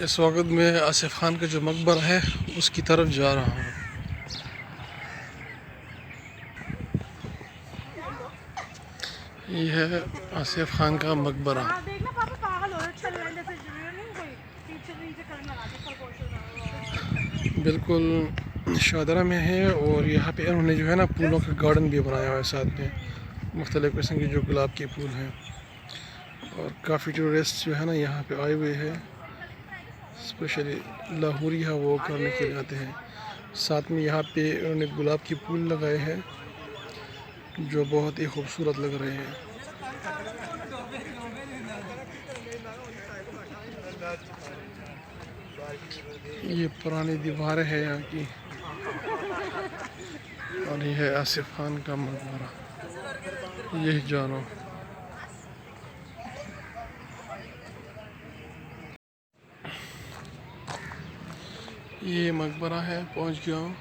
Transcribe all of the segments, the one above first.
اس وقت میں آصف خان کا جو مقبرہ ہے اس کی طرف جا رہا ہوں۔ یہ ہے آصف خان کا مقبرہ۔ بالکل شاہدرہ میں ہے، اور یہاں پہ انہوں نے جو ہے نا پھولوں کا گارڈن بھی بنایا ہوا ہے ساتھ میں، مختلف قسم کے جو گلاب کے پھول ہیں، اور کافی ٹورسٹ جو ہے نا یہاں پہ آئے ہوئے ہیں، اسپیشلی لاہوری ہے وہ کرنے کے لیے آتے ہیں۔ ساتھ میں یہاں پہ انہوں نے گلاب کے پھول لگائے ہیں جو بہت ہی خوبصورت لگ رہے ہیں۔ یہ پرانی دیواریں ہیں یہاں کی، اور یہ ہے آصف خان کا مقبرہ۔ یہ جانو یہ مقبرہ ہے، پہنچ گیا ہوں،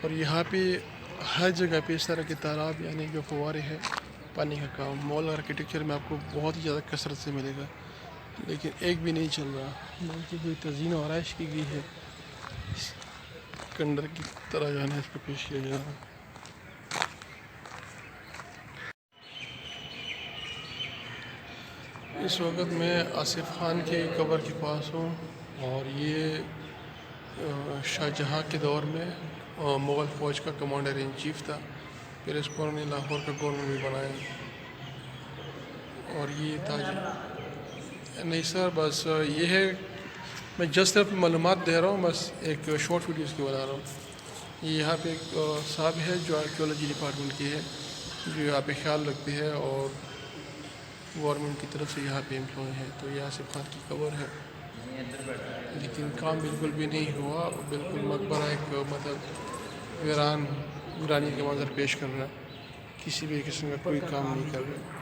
اور یہاں پہ ہر جگہ پہ اس طرح کے تالاب یعنی جو فوارے ہیں پانی کا کام مال آرکیٹیکچر میں آپ کو بہت ہی زیادہ کثرت سے ملے گا، لیکن ایک بھی نہیں چل رہا، بلکہ کوئی تزئین و آرائش کی گئی ہے، کنڈر کی طرح جو ہے نا اس کو پیش کیا جا رہا ہے۔ اس وقت میں آصف خان کے قبر کے پاس ہوں، اور یہ شاہ جہاں کے دور میں مغل فوج کا کمانڈر ان چیف تھا، پھر اس کو انہوں نے لاہور کا گورنر بھی بنایا، اور یہ تاج نہیں سر، بس یہ ہے، میں جسٹ صرف معلومات دے رہا ہوں، بس ایک شارٹ ویڈیوز کی بنا رہا ہوں۔ یہ یہاں پہ ایک صاحب ہے جو آرکیولوجی ڈپارٹمنٹ کی ہے، جو یہاں پہ خیال رکھتے ہیں اور گورنمنٹ کی طرف سے یہاں پہ امپلائی ہے، تو یہ آصف خان کی قبر ہے، لیکن کام بالکل بھی نہیں ہوا، بالکل مقبرہ ایک مطلب ویرانی کے منظر پیش کر رہا ہے، کسی بھی قسم کا کوئی کام نہیں کر رہا۔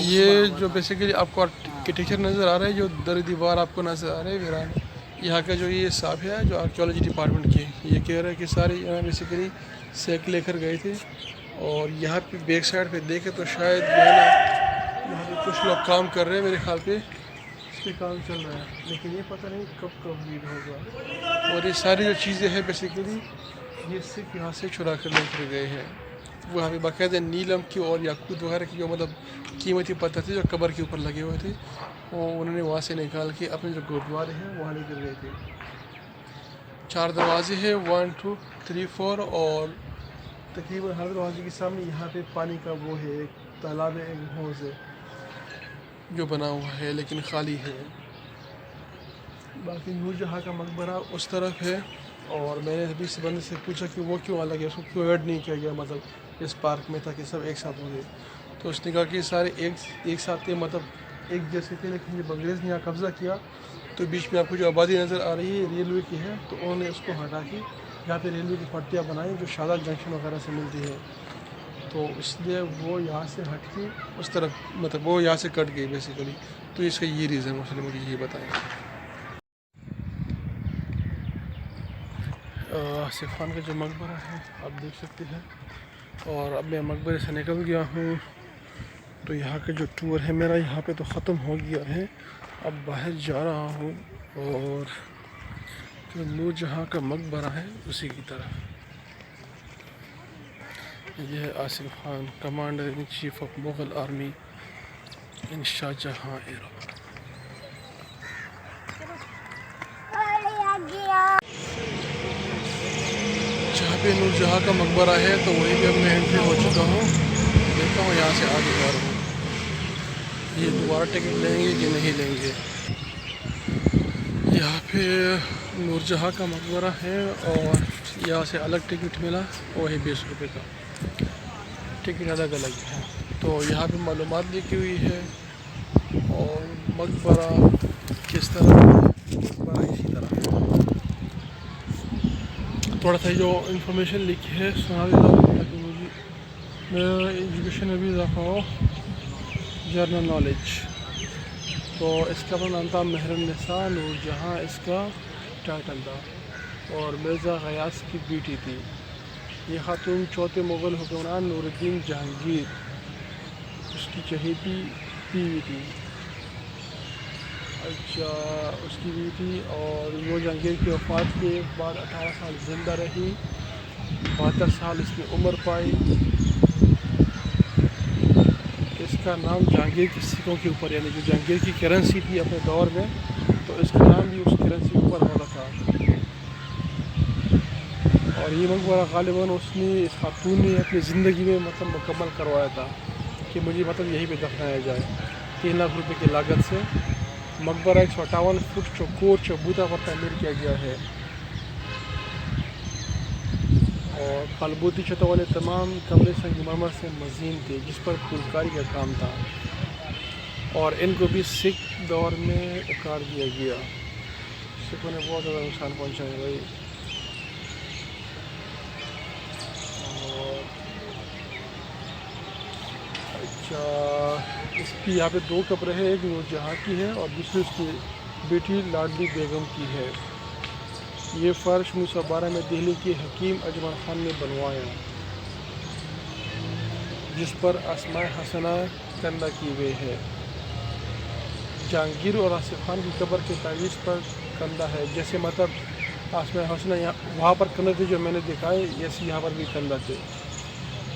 یہ جو بیسیکلی آپ کو آرکیٹیکچر نظر آ رہا ہے، جو در دیوار آپ کو نظر آ رہا ہے ویران، یہاں کا جو یہ صاحب ہے جو آرکیولوجی ڈپارٹمنٹ کی، یہ کہہ رہا ہے کہ سارے یہاں بیسیکلی سیک لے کر گئے تھے، اور یہاں پہ بیک سائڈ پہ دیکھے تو شاید جو ہے نا یہاں پہ کچھ لوگ کام کر رہے ہیں، میرے خیال پہ اس پہ کام چل رہا ہے، لیکن یہ پتہ نہیں کب کمپلیٹ ہوگا۔ اور یہ ساری جو چیزیں ہیں بیسیکلی یہ صرف یہاں سے چرا کر لے کر گئے ہیں، وہاں پہ باقاعدہ نیلم کی اور یاقوت وغیرہ کی جو مطلب قیمتی پتھر تھے جو قبر کے اوپر لگے ہوئے تھے، وہ انہوں نے وہاں سے نکال کے اپنے جو گرودوارے ہیں وہاں لے کر گئے تھے۔ 4 دروازے ہیں، 1 2 3 4، اور تقریباً ہر دروازے کے سامنے یہاں پہ پانی کا وہ ہے، ایک تالاب ہے، ایک حوض ہے جو بنا ہوا ہے لیکن خالی ہے۔ باقی نور جہاں کا مقبرہ اس طرف ہے، اور میں نے ابھی اس بندے سے پوچھا کہ وہ کیوں الگ ہے، اس کو کیوں ایڈ نہیں کیا گیا مطلب اس پارک میں، تاکہ سب ایک ساتھ ہوں گے، تو اس نے کہا کہ سارے ایک ساتھ تھے، مطلب ایک جیسے تھے، لیکن جب انگریز نے یہاں قبضہ کیا تو بیچ میں آپ کو جو آبادی نظر آ رہی ہے ریلوے کی ہے، تو انہوں نے اس کو ہٹا کے یہاں پہ ریلوے کی پٹیاں بنائی جو شاداب جنکشن وغیرہ سے ملتی ہے، تو اس لیے وہ یہاں سے ہٹ کے اس طرف مطلب وہ یہاں سے کٹ گئی بیسیکلی، تو اس کا یہ ریزن اس نے مجھے یہ بتایا۔ آصف خان کا جو مقبرہ ہے آپ دیکھ سکتے ہیں، اور اب میں مقبرے سے نکل گیا ہوں، تو یہاں کا جو ٹور ہے میرا یہاں پہ تو ختم ہو گیا ہے، اب باہر جا رہا ہوں اور جو نور جہاں کا مقبرہ ہے اسی کی طرف۔ یہ ہے Asif Khan, commander in chief of Mughal army in Shah Jahan era. جہاں پہ نور جہاں کا مقبرہ ہے تو وہیں پہ اب میں انٹری ہو چکا ہوں، دیکھتا ہوں یہاں سے آگے جا رہا ہوں، یہ دوبارہ ٹکٹ لیں گے کہ نہیں لیں گے۔ یہاں پہ نور جہاں کا مقبرہ ہے، اور یہاں سے الگ ٹکٹ ملا، وہی 20 روپے کا ٹکٹ الگ الگ ہے، تو یہاں پہ معلومات لکھی ہوئی ہے، اور مقبرہ کس طرح ہے، مقبرہ اسی طرح ہے۔ تھوڑا سا جو انفارمیشن لکھی ہے سنا دیتا ہوں تاکہ مجھے میرا ایجوکیشن ابھی اضافہ ہو، جنرل نالج۔ تو اس کا نام تھا مہر النساء، نور جہاں اس کا ٹائٹل تھا، اور مرزا غیاث کی بیٹی تھی۔ یہ خاتون چوتھے مغل حکمران نور الدین جہانگیر اس اس کی چہیتی بیوی تھی. اچھا اس کی بیوی تھی اور وہ جہانگیر کی وفات کے بعد 18 سال زندہ رہی. 72 سال اس نے عمر پائی. اس کا نام جہانگیر کے سکوں کے اوپر یعنی جو جہانگیر کی کرنسی تھی اپنے دور میں تو اس کا نام بھی اس کرنسی کے اوپر ہو رہا تھا. اور یہ مقبرہ غالباً اس خاتون نے اپنی زندگی میں مکمل کروایا تھا کہ مجھے یہیں پہ دفنایا جائے. 3 لاکھ روپے کی لاگت سے مقبرہ 158 فٹ چوکور چبوتہ پر تعمیر کیا گیا ہے اور قلبوتی چھتوں والے تمام کمرے سنگ مرمر سے مزین تھے جس پر پھولکاری کا کام تھا اور ان کو بھی سکھ دور میں اکاڑ دیا گیا. سکھوں نے بہت زیادہ نقصان پہنچایا بھائی. اچھا اس کی یہاں پہ 2 قبریں ہیں. ایک نور جہاں کی ہے اور دوسری اس کی بیٹی لاڈلی بیگم کی ہے. یہ فرش 1912 میں دہلی کے حکیم اجمل خان نے بنوایا جس پر اسماء حسنہ کندہ کی ہوئی ہے. جہانگیر اور آصف خان کی قبر کے تعویذ پر کندہ ہے جیسے اسماء حسنہ وہاں پر کندہ تھے جو میں نے دکھائے ایسے یہاں پر بھی کندہ تھے.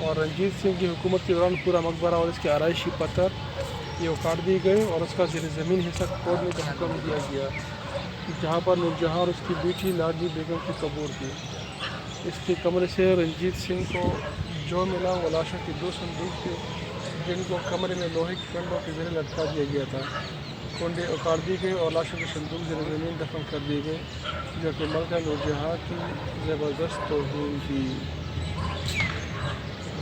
اور رنجیت سنگھ کی حکومت کے دوران پورا مقبرہ اور اس کے آرائشی پتھر یہ اکاڑ دیے گئے اور اس کا زیر زمین حصہ کھودنے کا حکم دیا گیا جہاں پر نور جہاں اور اس کی بیٹی لاڈلی بیگم کی قبر تھی. اس کے کمرے سے رنجیت سنگھ کو جو ملا وہ لاشوں کے 2 صندوق تھے جن کو کمرے میں لوہے کے کنڈوں کے ذریعے لٹکا دیا گیا تھا. کنڈے اکاڑ دیے گئے اور لاشوں کے صندوق زیر زمین دفن کر دیے گئے جو کہ ملکہ نور جہاں کی زبردست توہین تھی.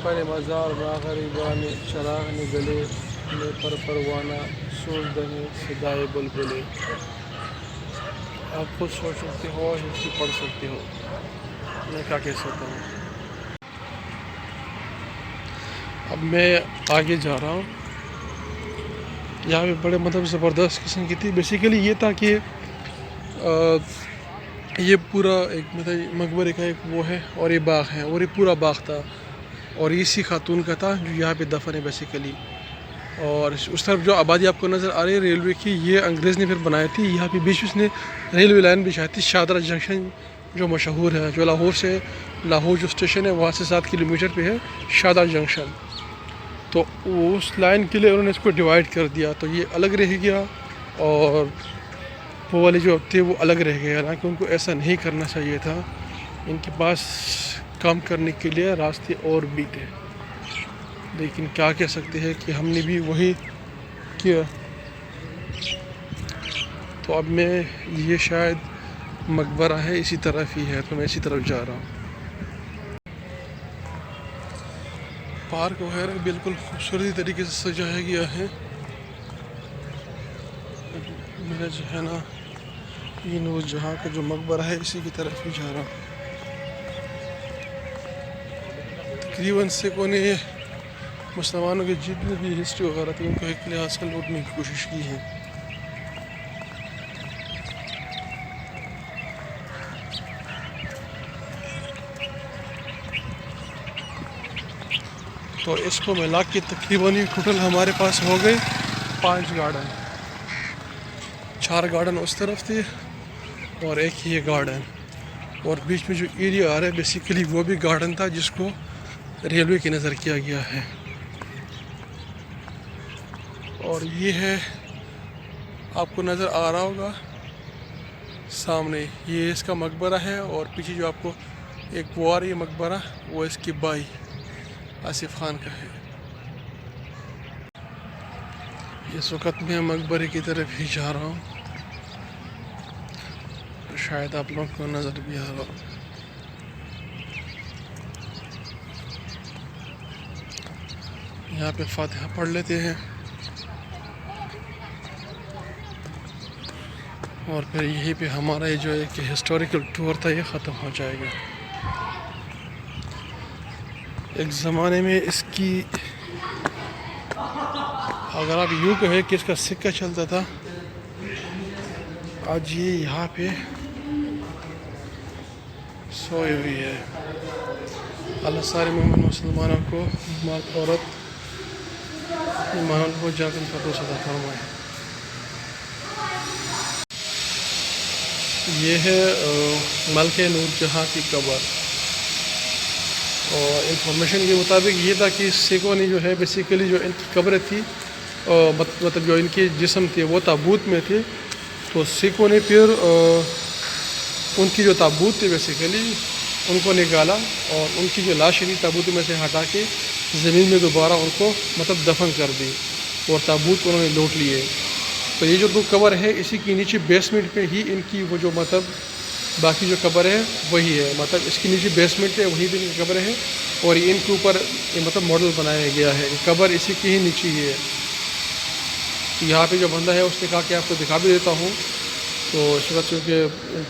پر مزار غریبان چراغ نے گلے میں پر پروانہ سوزدہ صدائے بلبلے. آپ خود سوچ سکتے ہو اور ہسٹری پڑھ سکتے ہو میں کیا کہہ سکتا ہوں. اب میں آگے جا رہا ہوں. یہاں پہ بڑے زبردست قسم کی تھی. بیسیکلی یہ تھا کہ یہ پورا ایک مقبرے کا ایک وہ ہے اور یہ باغ ہے اور یہ پورا باغ تھا اور اسی خاتون کا تھا جو یہاں پہ دفن ہے بیسیکلی. اور اس طرف جو آبادی آپ کو نظر آ رہی ہے ریلوے کی یہ انگریز نے پھر بنائی تھی. یہاں پہ بیچ نے ریلوے لائن بچھائی تھی. شادرہ جنکشن جو مشہور ہے جو لاہور جو اسٹیشن ہے وہاں سے 7 کلومیٹر پہ ہے شادرہ جنکشن. تو اس لائن کے لیے انہوں نے اس کو ڈیوائڈ کر دیا تو یہ الگ رہ گیا اور وہ والے جو تھے وہ الگ رہ گئے. حالانکہ ان کو ایسا نہیں کرنا چاہیے تھا. ان کے پاس کام کرنے کے لیے راستے اور بھی تھے لیکن کیا کہہ سکتے ہیں کہ ہم نے بھی وہی کیا. تو اب میں یہ شاید مقبرہ ہے اسی طرف ہی ہے تو میں اسی طرف جا رہا ہوں. پارک وغیرہ بالکل خوبصورتی طریقے سے سجایا گیا ہے. میرا جو ہے نا یہ نور جہاں کا جو مقبرہ ہے اسی کی طرف ہی جا رہا ہوں. تقریباً سکھوں نے مسلمانوں کی جتنی بھی ہسٹری وغیرہ تھی ان کو ایک لحاظ سے لوٹنے کی کوشش کی ہے. تو اس کو ملا کے تقریباً ٹوٹل ہمارے پاس ہو گئے 5 گارڈن. 4 گارڈن اس طرف تھے اور ایک یہ گارڈن اور بیچ میں جو ایریا آ رہا ہے بیسیکلی وہ بھی گارڈن تھا جس کو ریلوے کی نظر کیا گیا ہے. اور یہ ہے آپ کو نظر آ رہا ہوگا سامنے یہ اس کا مقبرہ ہے اور پیچھے جو آپ کو ایک وہ آ رہی ہے مقبرہ وہ اس کی بھائی آصف خان کا ہے. اس وقت میں مقبرے کی طرف ہی جا رہا ہوں. شاید آپ لوگوں کو نظر بھی آ رہا ہو. یہاں پہ فاتحہ پڑھ لیتے ہیں اور پھر یہیں پہ ہمارا یہ جو ایک ہسٹوریکل ٹور تھا یہ ختم ہو جائے گا. ایک زمانے میں اس کی اگر آپ یوں کہیں کہ اس کا سکہ چلتا تھا آج یہ یہاں پہ سوئی ہوئی ہے. اللہ سارے مومن مسلمانوں کو مرد عورت ایمان کو جنت الفردوس عطا فرمائے۔ یہ ہے ملکہ نور جہاں کی قبر، اور انفارمیشن کے مطابق یہ تھا کہ سکھوں نے جو ہے بیسیکلی جو ان کی قبریں تھی، مطلب جو ان کے جسم تھے وہ تابوت میں تھے، تو سکھوں نے پھر ان کی جو تابوت تھے بیسیکلی ان کو نکالا اور ان کی جو لاشیں تھی تابوت میں سے ہٹا کے زمین میں دوبارہ ان کو مطلب دفن کر دی، اور تابوت انہوں نے لوٹ لیے۔ تو یہ جو دو قبر ہے اسی کے نیچے بیسمنٹ پہ ہی ان کی وہ جو مطلب باقی جو قبر ہے وہی ہے، مطلب اس کے نیچے بیسمنٹ ہے وہیں پہ ان کی قبر ہے، اور ان کے اوپر یہ مطلب ماڈل بنایا گیا ہے، قبر اسی کے ہی نیچے ہی ہے۔ یہاں پہ جو بندہ ہے اس نے کہا کہ آپ کو دکھا بھی دیتا ہوں، تو اس وقت چونکہ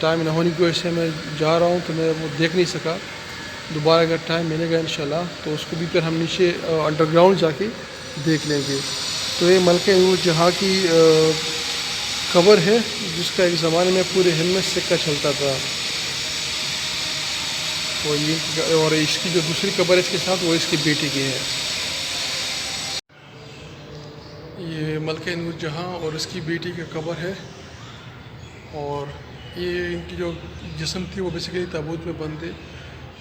ٹائم نہ ہونے کی وجہ سے میں جا رہا ہوں تو میں وہ دیکھ نہیں سکا، دوبارہ اگر ٹائم ملے گا انشاءاللہ تو اس کو بھی پھر ہم نیچے انڈر گراؤنڈ جا کے دیکھ لیں گے۔ تو یہ ملکہ نور جہاں کی قبر ہے جس کا ایک زمانے میں پورے ہند میں سکہ چلتا تھا، اور اس کی جو دوسری قبر ہے اس کے ساتھ وہ اس کی بیٹی کی ہے۔ یہ ملکہ نور جہاں اور اس کی بیٹی کی قبر ہے، اور یہ ان کی جو جسم تھی وہ بیسیکلی تابوت میں بند تھے۔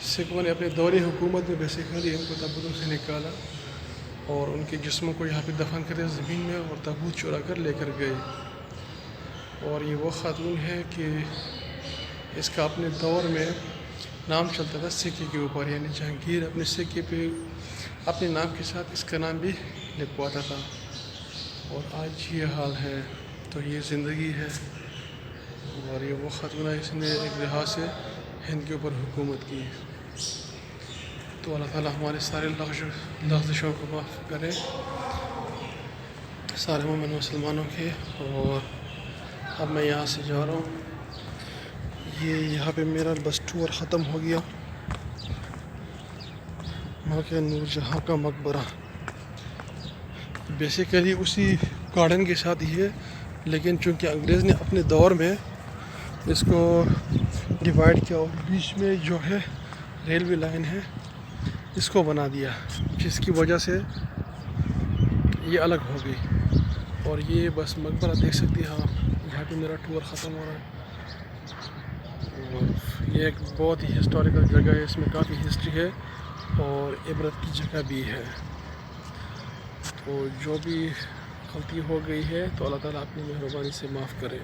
سکھوں نے اپنے دور حکومت میں بیسیکلی ان کو تابوتوں سے نکالا اور ان کے جسموں کو یہاں پہ دفن کرے زمین میں، اور تابوت چرا کر لے کر گئے۔ اور یہ وہ خاتون ہے کہ اس کا اپنے دور میں نام چلتا تھا سکے کے اوپر، یعنی جہانگیر اپنے سکے پہ اپنے نام کے ساتھ اس کا نام بھی لکھواتا تھا، اور آج یہ حال ہے۔ تو یہ زندگی ہے، اور یہ وہ خاتون ہے اس نے ایک لحاظ سے ہند کے اوپر حکومت کی۔ تو اللہ تعالیٰ ہمارے سارے لغزشوں کو معاف کرے، سارے مومن مسلمانوں کے۔ اور اب میں یہاں سے جا رہا ہوں، یہاں پہ میرا بس ٹور ختم ہو گیا۔ ملکہ نور جہاں کا مقبرہ بیسیکلی اسی گارڈن کے ساتھ ہی ہے، لیکن چونکہ انگریز نے اپنے دور میں اس کو ڈیوائڈ کیا اور بیچ میں جو ہے ریلوے لائن ہے اس کو بنا دیا، جس کی وجہ سے یہ الگ ہو گئی۔ اور یہ بس مقبرہ دیکھ سکتے ہیں آپ، یہاں پہ میرا ٹور ختم ہو رہا ہے۔ اور یہ ایک بہت ہی ہسٹوریکل جگہ ہے، اس میں کافی ہسٹری ہے اور عبرت کی جگہ بھی ہے۔ تو جو بھی غلطی ہو گئی ہے تو اللہ تعالیٰ اپنی مہربانی سے معاف کرے۔